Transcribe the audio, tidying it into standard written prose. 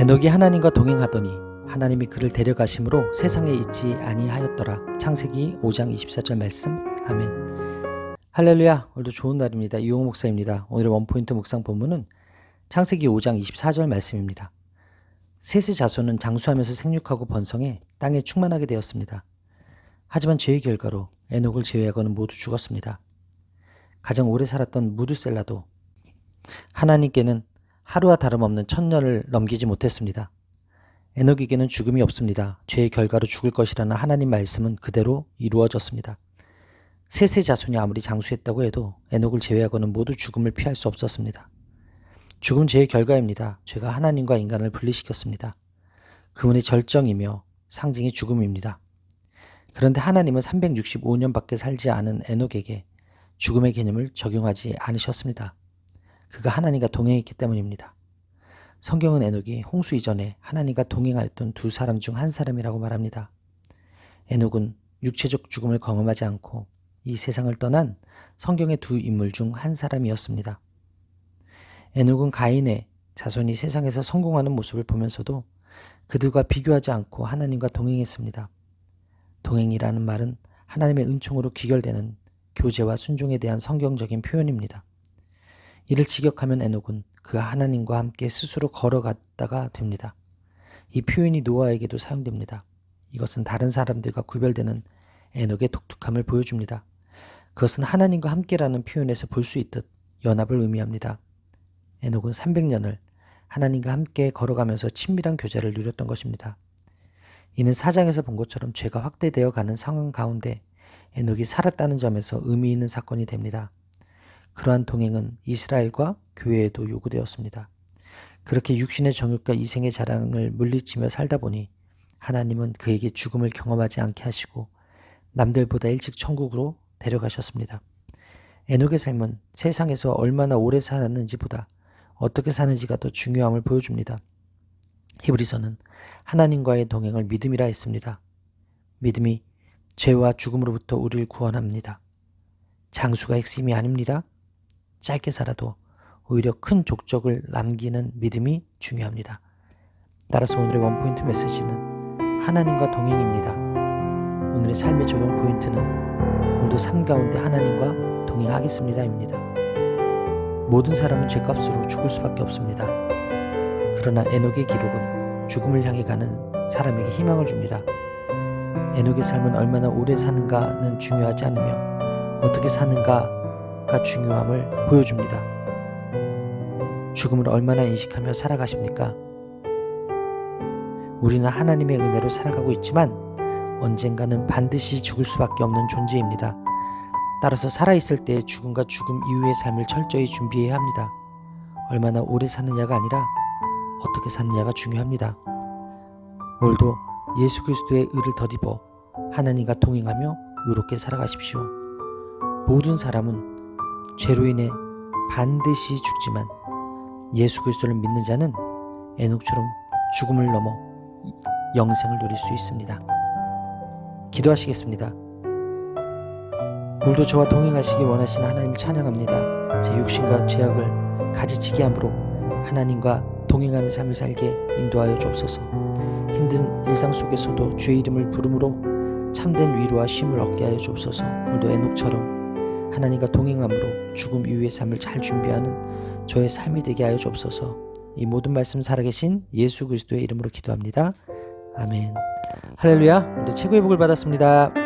에녹이 하나님과 동행하더니 하나님이 그를 데려가심으로 세상에 있지 아니하였더라. 창세기 5장 24절 말씀. 아멘. 할렐루야. 오늘도 좋은 날입니다. 이용호 목사입니다. 오늘의 원포인트 묵상 본문은 창세기 5장 24절 말씀입니다. 셋의 자손은 장수하면서 생육하고 번성해 땅에 충만하게 되었습니다. 하지만 죄의 결과로 에녹을 제외하고는 모두 죽었습니다. 가장 오래 살았던 무두셀라도 하나님께는 하루와 다름없는 1000년을 넘기지 못했습니다. 에녹에게는 죽음이 없습니다. 죄의 결과로 죽을 것이라는 하나님 말씀은 그대로 이루어졌습니다. 셋의 자손이 아무리 장수했다고 해도 에녹을 제외하고는 모두 죽음을 피할 수 없었습니다. 죽음은 죄의 결과입니다. 죄가 하나님과 인간을 분리시켰습니다. 그분의 절정이며 상징이 죽음입니다. 그런데 하나님은 365년밖에 살지 않은 에녹에게 죽음의 개념을 적용하지 않으셨습니다. 그가 하나님과 동행했기 때문입니다. 성경은 에녹이 홍수 이전에 하나님과 동행하였던 두 사람 중 한 사람이라고 말합니다. 에녹은 육체적 죽음을 경험하지 않고 이 세상을 떠난 성경의 두 인물 중 한 사람이었습니다. 에녹은 가인의 자손이 세상에서 성공하는 모습을 보면서도 그들과 비교하지 않고 하나님과 동행했습니다. 동행이라는 말은 하나님의 은총으로 귀결되는 교제와 순종에 대한 성경적인 표현입니다. 이를 직역하면 에녹은 그 하나님과 함께 스스로 걸어갔다가 됩니다. 이 표현이 노아에게도 사용됩니다. 이것은 다른 사람들과 구별되는 에녹의 독특함을 보여줍니다. 그것은 하나님과 함께라는 표현에서 볼 수 있듯 연합을 의미합니다. 에녹은 300년을 하나님과 함께 걸어가면서 친밀한 교제를 누렸던 것입니다. 이는 4장에서 본 것처럼 죄가 확대되어 가는 상황 가운데 에녹이 살았다는 점에서 의미 있는 사건이 됩니다. 그러한 동행은 이스라엘과 교회에도 요구되었습니다. 그렇게 육신의 정욕과 이생의 자랑을 물리치며 살다 보니 하나님은 그에게 죽음을 경험하지 않게 하시고 남들보다 일찍 천국으로 데려가셨습니다. 에녹의 삶은 세상에서 얼마나 오래 사는지보다 어떻게 사는지가 더 중요함을 보여줍니다. 히브리서는 하나님과의 동행을 믿음이라 했습니다. 믿음이 죄와 죽음으로부터 우리를 구원합니다. 장수가 핵심이 아닙니다. 짧게 살아도 오히려 큰 족적을 남기는 믿음이 중요합니다. 따라서 오늘의 원포인트 메시지는 하나님과 동행입니다. 오늘의 삶의 적용 포인트는 오늘도 삶 가운데 하나님과 동행하겠습니다입니다. 모든 사람은 죄값으로 죽을 수밖에 없습니다. 그러나 에녹의 기록은 죽음을 향해 가는 사람에게 희망을 줍니다. 에녹의 삶은 얼마나 오래 사는가는 중요하지 않으며 어떻게 사는가가 중요함을 보여줍니다. 죽음을 얼마나 인식하며 살아가십니까? 우리는 하나님의 은혜로 살아가고 있지만 언젠가는 반드시 죽을 수밖에 없는 존재입니다. 따라서 살아있을 때의 죽음과 죽음 이후의 삶을 철저히 준비해야 합니다. 얼마나 오래 사느냐가 아니라 어떻게 사느냐가 중요합니다. 오늘도 예수 그리스도의 의를 덧입어 하나님과 동행하며 의롭게 살아가십시오. 모든 사람은 죄로 인해 반드시 죽지만 예수 그리스도를 믿는 자는 에녹처럼 죽음을 넘어 영생을 누릴 수 있습니다. 기도하시겠습니다. 오늘도 저와 동행하시기 원하시는 하나님을 찬양합니다. 제 육신과 죄악을 가지치게 함으로 하나님과 동행하는 삶을 살게 인도하여 주옵소서. 힘든 일상 속에서도 주의 이름을 부름으로 참된 위로와 쉼을 얻게 하여 주옵소서. 오늘도 에녹처럼 하나님과 동행함으로 죽음 이후의 삶을 잘 준비하는 저의 삶이 되게 하여 주옵소서. 이 모든 말씀 살아계신 예수 그리스도의 이름으로 기도합니다. 아멘. 할렐루야. 오늘도 최고의 복을 받았습니다.